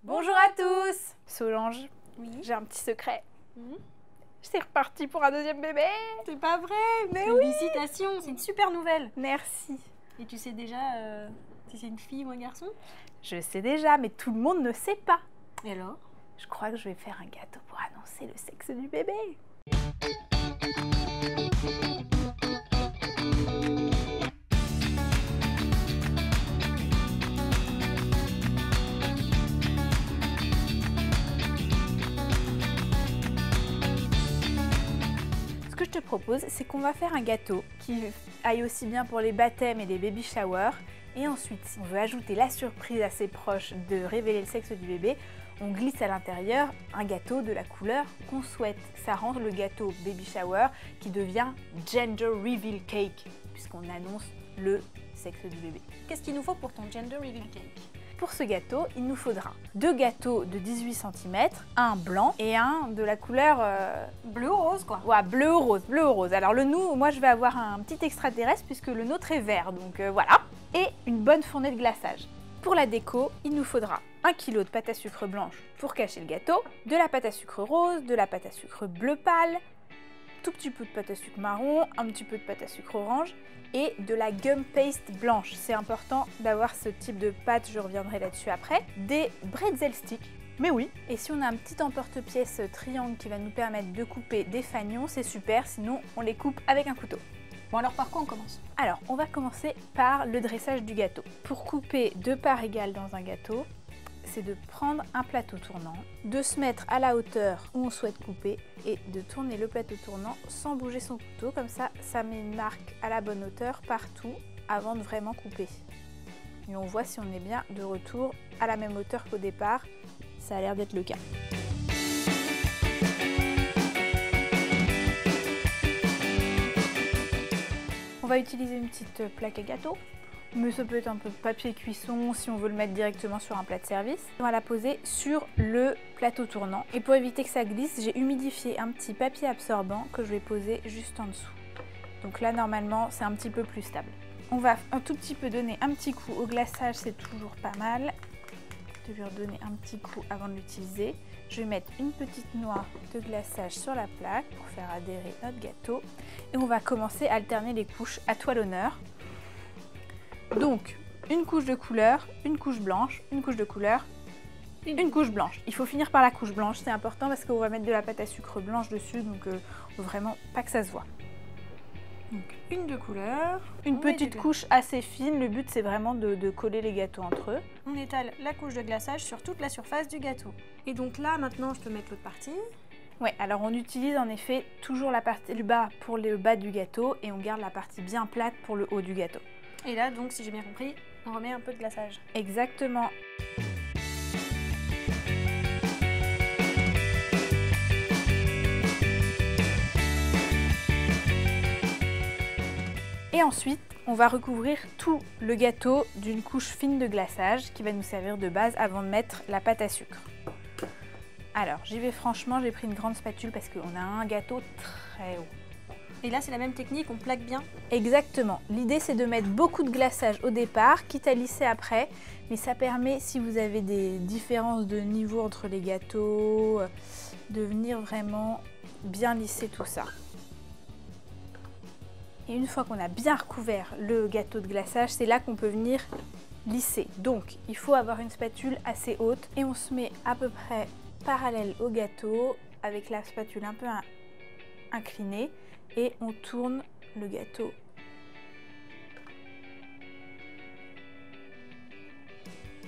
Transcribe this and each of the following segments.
Bonjour à tous. Solange, Oui. j'ai un petit secret. C'est reparti pour un deuxième bébé. C'est pas vrai, Mais félicitations, c'est une super nouvelle. Merci. Et tu sais déjà si c'est une fille ou un garçon? Je sais déjà, mais tout le monde ne sait pas. Et alors? Je crois que je vais faire un gâteau pour annoncer le sexe du bébé. Ce que je te propose, c'est qu'on va faire un gâteau qui aille aussi bien pour les baptêmes et les baby showers. Et ensuite, si on veut ajouter la surprise assez proche de révéler le sexe du bébé, on glisse à l'intérieur un gâteau de la couleur qu'on souhaite. Ça rend le gâteau baby shower qui devient gender reveal cake, puisqu'on annonce le sexe du bébé. Qu'est-ce qu'il nous faut pour ton gender reveal cake? Pour ce gâteau, il nous faudra 2 gâteaux de 18 cm, un blanc et un de la couleur bleu ou rose quoi. Ouais, bleu ou rose, bleu ou rose. Alors moi je vais avoir un petit extraterrestre puisque le nôtre est vert, donc voilà. Et une bonne fournée de glaçage. Pour la déco, il nous faudra 1 kg de pâte à sucre blanche pour cacher le gâteau, de la pâte à sucre rose, de la pâte à sucre bleu pâle, tout petit peu de pâte à sucre marron, un petit peu de pâte à sucre orange et de la gum paste blanche. C'est important d'avoir ce type de pâte, je reviendrai là-dessus après. Des bretzel sticks, mais oui. Et si on a un petit emporte-pièce triangle qui va nous permettre de couper des fanions, c'est super, sinon on les coupe avec un couteau. Bon alors par quoi on commence? Alors, on va commencer par le dressage du gâteau. Pour couper 2 parts égales dans un gâteau, c'est de prendre un plateau tournant, de se mettre à la hauteur où on souhaite couper et de tourner le plateau tournant sans bouger son couteau. Comme ça, ça met une marque à la bonne hauteur partout avant de vraiment couper. Et on voit si on est bien de retour à la même hauteur qu'au départ. Ça a l'air d'être le cas. On va utiliser une petite plaque à gâteau, mais ça peut être un peu de papier cuisson si on veut le mettre directement sur un plat de service. On va la poser sur le plateau tournant et pour éviter que ça glisse, j'ai humidifié un petit papier absorbant que je vais poser juste en dessous. Donc là normalement c'est un petit peu plus stable. On va un tout petit peu donner un petit coup au glaçage, c'est toujours pas mal de lui redonner un petit coup avant de l'utiliser. Je vais mettre une petite noix de glaçage sur la plaque pour faire adhérer notre gâteau. Et on va commencer à alterner les couches, à toi l'honneur. Donc, une couche de couleur, une couche blanche, une couche de couleur, une couche blanche. Il faut finir par la couche blanche, c'est important parce qu'on va mettre de la pâte à sucre blanche dessus, donc vraiment pas que ça se voit. Donc une de couleur, une petite couche assez fine, le but c'est vraiment de coller les gâteaux entre eux. On étale la couche de glaçage sur toute la surface du gâteau. Et donc là maintenant je peux mettre l'autre partie. Ouais, alors on utilise en effet toujours la partie du bas pour le bas du gâteau et on garde la partie bien plate pour le haut du gâteau. Et là donc si j'ai bien compris, on remet un peu de glaçage. Exactement. Et ensuite, on va recouvrir tout le gâteau d'une couche fine de glaçage qui va nous servir de base avant de mettre la pâte à sucre. Alors, j'y vais franchement, j'ai pris une grande spatule parce qu'on a un gâteau très haut. Et là, c'est la même technique, on plaque bien? Exactement. L'idée, c'est de mettre beaucoup de glaçage au départ, quitte à lisser après. Mais ça permet, si vous avez des différences de niveau entre les gâteaux, de venir vraiment bien lisser tout ça. Et une fois qu'on a bien recouvert le gâteau de glaçage, c'est là qu'on peut venir lisser. Donc, il faut avoir une spatule assez haute et on se met à peu près parallèle au gâteau avec la spatule un peu inclinée et on tourne le gâteau.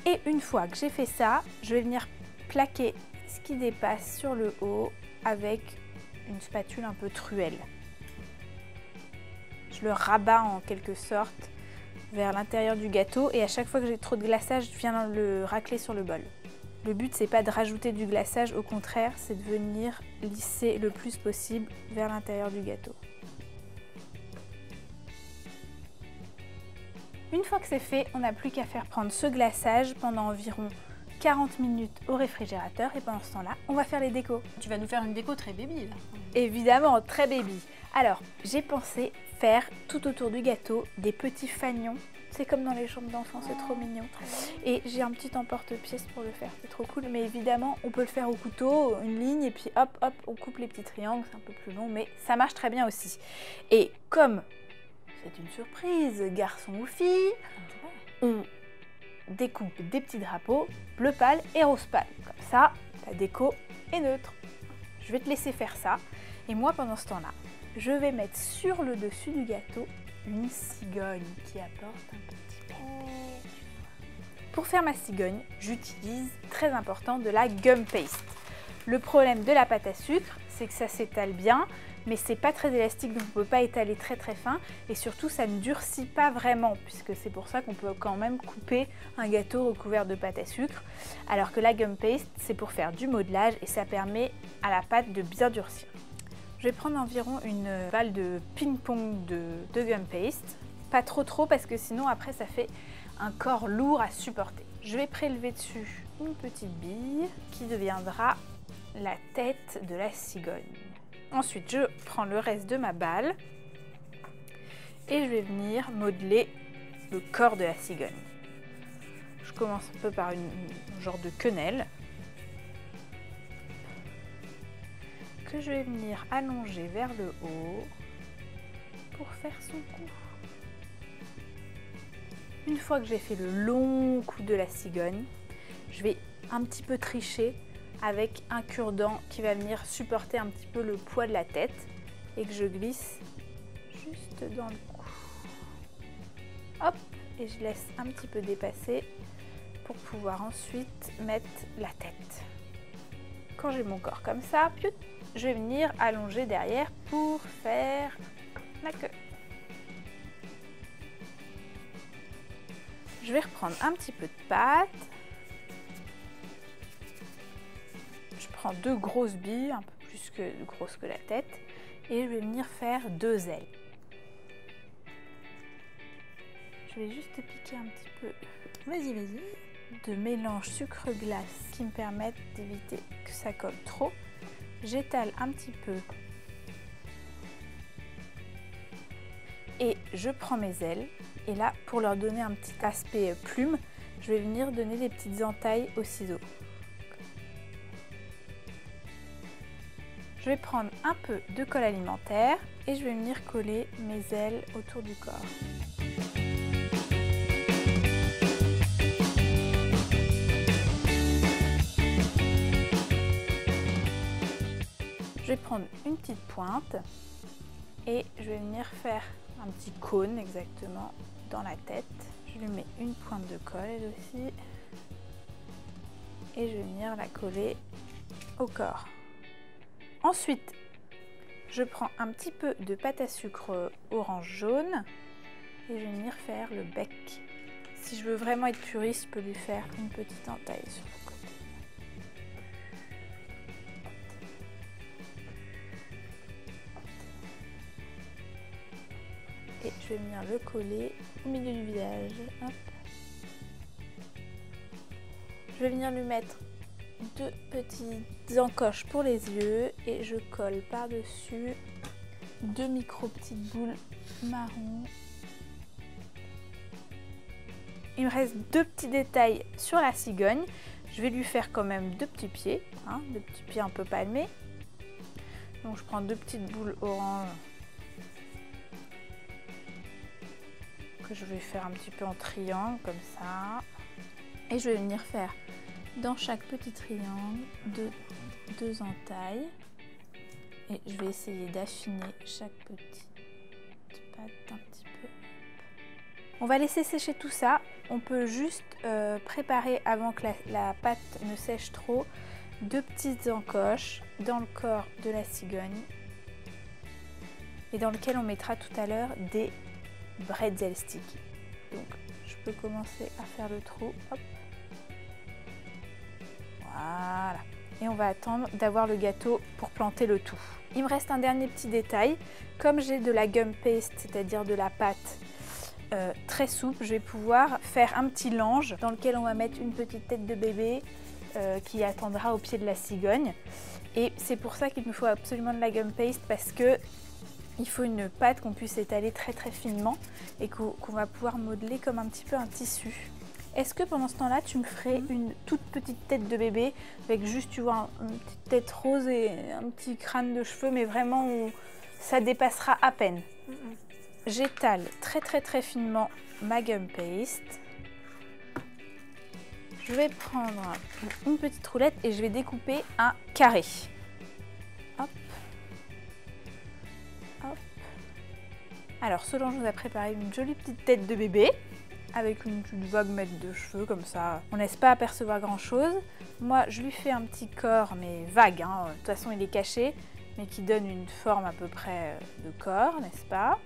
Et une fois que j'ai fait ça, je vais venir plaquer ce qui dépasse sur le haut avec une spatule un peu truelle. Je le rabats en quelque sorte vers l'intérieur du gâteau et à chaque fois que j'ai trop de glaçage, je viens le racler sur le bol. Le but, c'est pas de rajouter du glaçage, au contraire, c'est de venir lisser le plus possible vers l'intérieur du gâteau. Une fois que c'est fait, on n'a plus qu'à faire prendre ce glaçage pendant environ 40 minutes au réfrigérateur et pendant ce temps-là, on va faire les décos. Tu vas nous faire une déco très baby là. Évidemment, très baby. Alors, j'ai pensé faire tout autour du gâteau des petits fanions C'est comme dans les chambres d'enfants, c'est trop mignon. Et j'ai un petit emporte-pièce pour le faire, c'est trop cool. Mais évidemment, on peut le faire au couteau, une ligne, et puis hop, hop, on coupe les petits triangles, c'est un peu plus long, mais ça marche très bien aussi. Et comme c'est une surprise, garçon ou fille, on découpe des petits drapeaux bleu pâle et rose pâle. Comme ça, la déco est neutre. Je vais te laisser faire ça. Et moi, pendant ce temps-là, je vais mettre sur le dessus du gâteau une cigogne qui apporte un petit bébé. Pour faire ma cigogne, j'utilise, très important, de la gum paste. Le problème de la pâte à sucre, c'est que ça s'étale bien, mais c'est pas très élastique, donc on ne peut pas étaler très très fin. Et surtout, ça ne durcit pas vraiment, puisque c'est pour ça qu'on peut quand même couper un gâteau recouvert de pâte à sucre. Alors que la gum paste, c'est pour faire du modelage et ça permet à la pâte de bien durcir. Je vais prendre environ une balle de ping-pong de gum paste. Pas trop parce que sinon après ça fait un corps lourd à supporter. Je vais prélever dessus une petite bille qui deviendra la tête de la cigogne. Ensuite, je prends le reste de ma balle et je vais venir modeler le corps de la cigogne. Je commence un peu par une genre de quenelle que je vais venir allonger vers le haut pour faire son cou. Une fois que j'ai fait le long cou de la cigogne, je vais un petit peu tricher avec un cure-dent qui va venir supporter un petit peu le poids de la tête et que je glisse juste dans le cou. Hop, et je laisse un petit peu dépasser pour pouvoir ensuite mettre la tête. Quand j'ai mon corps comme ça, je vais venir allonger derrière pour faire la queue. Je vais reprendre un petit peu de pâte. Je prends 2 grosses billes, un peu plus grosses que la tête, et je vais venir faire 2 ailes. Je vais juste piquer un petit peu de mélange sucre-glace qui me permettent d'éviter que ça colle trop. J'étale un petit peu et je prends mes ailes. Et là, pour leur donner un petit aspect plume, je vais venir donner des petites entailles au ciseau. Je vais prendre un peu de colle alimentaire et je vais venir coller mes ailes autour du corps. Je vais prendre une petite pointe et je vais venir faire un petit cône exactement dans la tête. Je lui mets une pointe de colle elle aussi et je vais venir la coller au corps. Ensuite, je prends un petit peu de pâte à sucre orange jaune et je vais venir faire le bec. Si je veux vraiment être puriste, je peux lui faire une petite entaille sur le côté. Et je vais venir le coller au milieu du visage. Hop. Je vais venir lui mettre 2 petites encoches pour les yeux et je colle par-dessus 2 micro petites boules marron. Il me reste 2 petits détails sur la cigogne. Je vais lui faire quand même 2 petits pieds, 2 petits pieds un peu palmés. Donc je prends 2 petites boules orange que je vais faire un petit peu en triangle comme ça. Et je vais venir faire dans chaque petit triangle 2 entailles. Et je vais essayer d'affiner chaque petite patte un petit peu. On va laisser sécher tout ça. On peut juste préparer avant que la pâte ne sèche trop 2 petites encoches dans le corps de la cigogne et dans lequel on mettra tout à l'heure des bretzel sticks. Donc je peux commencer à faire le trou. Hop. Voilà. Et on va attendre d'avoir le gâteau pour planter le tout. Il me reste un dernier petit détail. Comme j'ai de la gum paste, c'est-à-dire de la pâte très souple, je vais pouvoir faire un petit lange dans lequel on va mettre une petite tête de bébé qui attendra au pied de la cigogne. Et c'est pour ça qu'il me faut absolument de la gum paste, parce que il faut une pâte qu'on puisse étaler très très finement et qu'on va pouvoir modeler comme un petit peu un tissu. Est-ce que pendant ce temps-là, tu me ferais une toute petite tête de bébé avec juste, tu vois, une petite tête rose et un petit crâne de cheveux, mais vraiment où ça dépassera à peine. J'étale très très très finement ma gum paste. Je vais prendre une petite roulette et je vais découper un carré. Hop. Hop. Alors Solange nous a préparé une jolie petite tête de bébé avec une vague mètre de cheveux, comme ça on ne laisse pas apercevoir grand chose. Moi je lui fais un petit corps, mais vague, hein. De toute façon il est caché, mais qui donne une forme à peu près de corps, n'est-ce pas?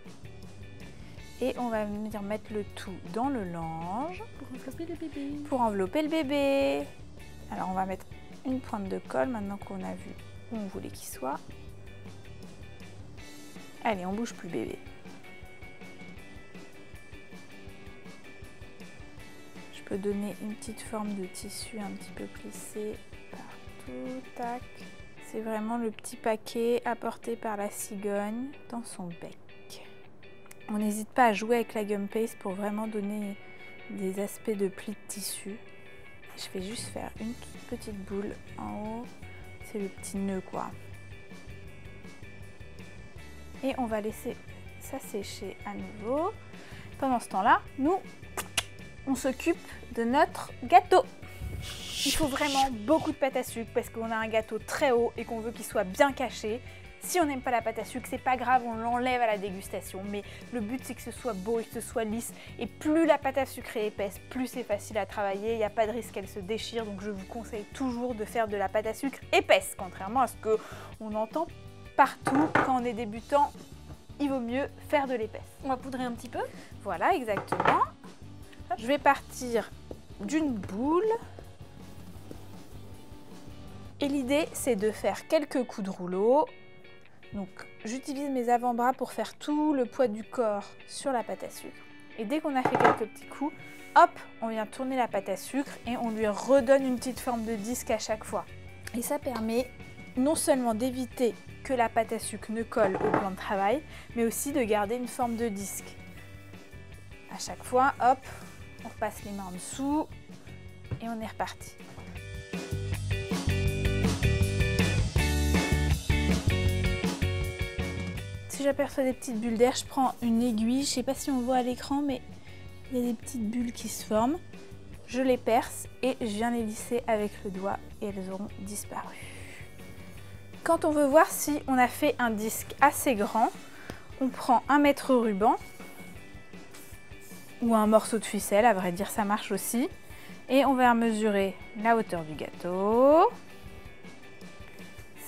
Et on va venir mettre le tout dans le lange pour envelopper le bébé. Alors on va mettre une pointe de colle maintenant qu'on a vu où on voulait qu'il soit. Allez, on bouge plus bébé. Je peux donner une petite forme de tissu un petit peu plissé partout, tac. C'est vraiment le petit paquet apporté par la cigogne dans son bec. On n'hésite pas à jouer avec la gum paste pour vraiment donner des aspects de plis de tissu. Je vais juste faire une toute petite boule en haut. C'est le petit nœud quoi. Et on va laisser ça sécher à nouveau. Pendant ce temps-là, nous, on s'occupe de notre gâteau. Il faut vraiment beaucoup de pâte à sucre parce qu'on a un gâteau très haut et qu'on veut qu'il soit bien caché. Si on n'aime pas la pâte à sucre, c'est pas grave, on l'enlève à la dégustation. Mais le but, c'est que ce soit beau et que ce soit lisse. Et plus la pâte à sucre est épaisse, plus c'est facile à travailler. Il n'y a pas de risque qu'elle se déchire. Donc je vous conseille toujours de faire de la pâte à sucre épaisse. Contrairement à ce qu'on entend partout quand on est débutant, il vaut mieux faire de l'épaisse. On va poudrer un petit peu. Voilà, exactement. Je vais partir d'une boule. Et l'idée, c'est de faire quelques coups de rouleau. Donc, j'utilise mes avant-bras pour faire tout le poids du corps sur la pâte à sucre. Et dès qu'on a fait quelques petits coups, hop, on vient tourner la pâte à sucre et on lui redonne une petite forme de disque à chaque fois. Et ça permet non seulement d'éviter que la pâte à sucre ne colle au plan de travail, mais aussi de garder une forme de disque. À chaque fois, hop, on repasse les mains en dessous et on est reparti. Si j'aperçois des petites bulles d'air, je prends une aiguille. Je ne sais pas si on voit à l'écran, mais il y a des petites bulles qui se forment. Je les perce et je viens les lisser avec le doigt et elles auront disparu. Quand on veut voir si on a fait un disque assez grand, on prend un mètre ruban ou un morceau de ficelle, à vrai dire ça marche aussi. Et on va mesurer la hauteur du gâteau,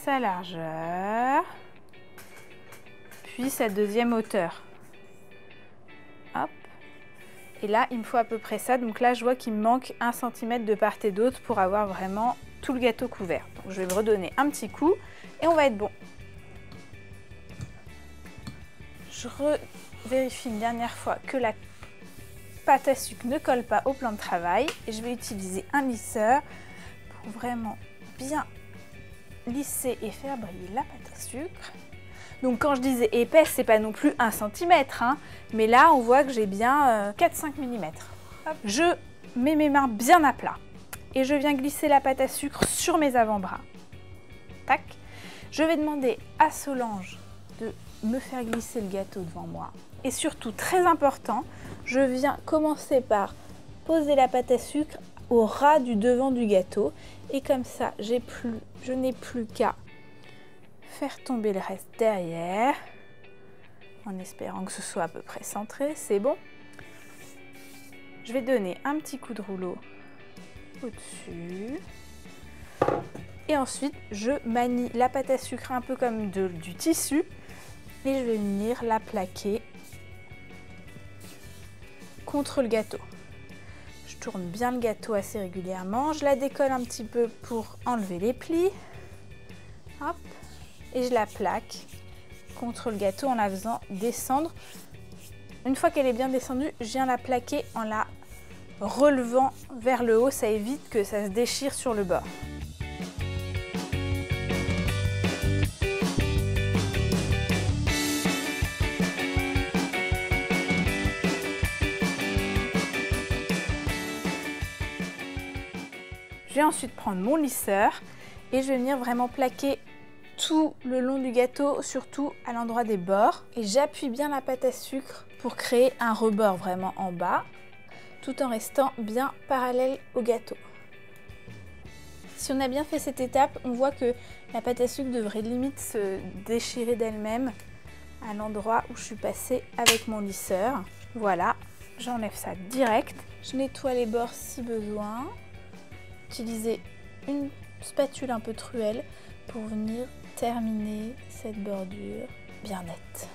sa largeur, puis sa deuxième hauteur. Hop. Et là, il me faut à peu près ça. Donc là, je vois qu'il me manque 1 cm de part et d'autre pour avoir vraiment tout le gâteau couvert. Donc je vais me redonner un petit coup et on va être bon. Je vérifie une dernière fois que la pâte à sucre ne colle pas au plan de travail. Et je vais utiliser un lisseur pour vraiment bien lisser et faire briller la pâte à sucre. Donc quand je disais épaisse, c'est pas non plus 1 cm, hein, mais là on voit que j'ai bien 4-5 mm. Je mets mes mains bien à plat et je viens glisser la pâte à sucre sur mes avant-bras. Tac. Je vais demander à Solange de me faire glisser le gâteau devant moi. Et surtout, très important, je viens commencer par poser la pâte à sucre au ras du devant du gâteau. Et comme ça, je n'ai plus qu'à faire tomber le reste derrière, en espérant que ce soit à peu près centré, c'est bon. Je vais donner un petit coup de rouleau au-dessus. Et ensuite, je manie la pâte à sucre un peu comme du tissu. Et je vais venir la plaquer contre le gâteau. Je tourne bien le gâteau assez régulièrement. Je la décolle un petit peu pour enlever les plis. Hop. Et je la plaque contre le gâteau en la faisant descendre. Une fois qu'elle est bien descendue, je viens la plaquer en la relevant vers le haut. Ça évite que ça se déchire sur le bord. Je vais ensuite prendre mon lisseur et je vais venir vraiment plaquer tout le long du gâteau, surtout à l'endroit des bords. Et j'appuie bien la pâte à sucre pour créer un rebord vraiment en bas, tout en restant bien parallèle au gâteau. Si on a bien fait cette étape, on voit que la pâte à sucre devrait limite se déchirer d'elle-même à l'endroit où je suis passée avec mon lisseur. Voilà, j'enlève ça direct. Je nettoie les bords si besoin. Utiliser une spatule un peu truelle pour venir terminer cette bordure bien nette.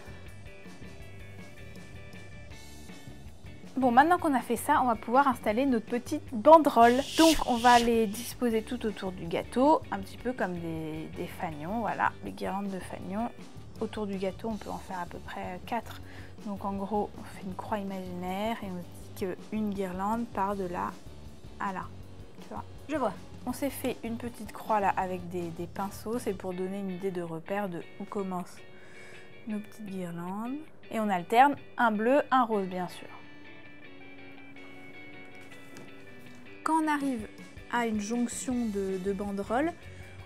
Bon, maintenant qu'on a fait ça, on va pouvoir installer notre petite banderole. Donc on va les disposer tout autour du gâteau, un petit peu comme des fanions, voilà, des guirlandes de fanions. Autour du gâteau, on peut en faire à peu près 4. Donc en gros, on fait une croix imaginaire et on dit qu'une guirlande part de là à là. Tu vois ? Je vois. On s'est fait une petite croix là avec des pinceaux, c'est pour donner une idée de repère de où commencent nos petites guirlandes. Et on alterne un bleu, un rose bien sûr. Quand on arrive à une jonction de banderoles,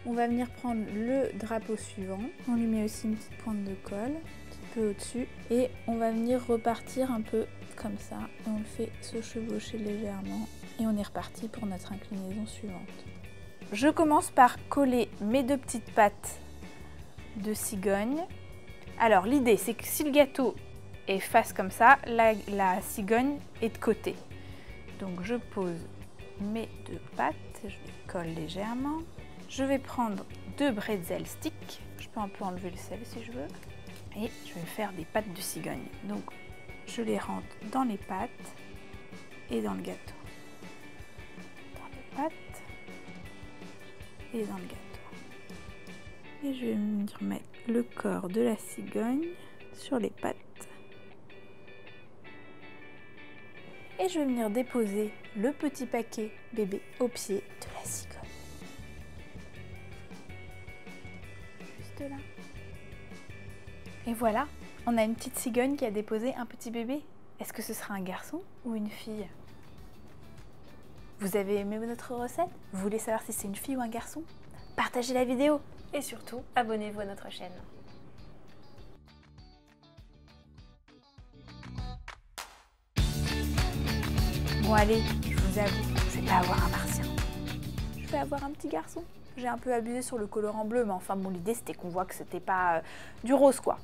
on va venir prendre le drapeau suivant. On lui met aussi une petite pointe de colle, un petit peu au-dessus. Et on va venir repartir un peu comme ça. Et on le fait se chevaucher légèrement. Et on est reparti pour notre inclinaison suivante. Je commence par coller mes 2 petites pattes de cigogne. Alors l'idée c'est que si le gâteau est face comme ça, la cigogne est de côté. Donc je pose mes 2 pattes, je les colle légèrement. Je vais prendre 2 bretzel sticks, je peux un peu enlever le sel si je veux, et je vais faire des pattes de cigogne. Donc je les rentre dans les pattes et dans le gâteau. Dans les pattes et dans le gâteau. Et je vais venir mettre le corps de la cigogne sur les pattes. Et je vais venir déposer le petit paquet bébé au pied de la cigogne. Juste là. Et voilà, on a une petite cigogne qui a déposé un petit bébé. Est-ce que ce sera un garçon ou une fille? Vous avez aimé notre recette? Vous voulez savoir si c'est une fille ou un garçon? Partagez la vidéo! Et surtout, abonnez-vous à notre chaîne. Bon allez, je vous avoue, je vais pas avoir un martien. Je vais avoir un petit garçon. J'ai un peu abusé sur le colorant bleu, mais enfin bon, l'idée c'était qu'on voit que c'était pas du rose quoi.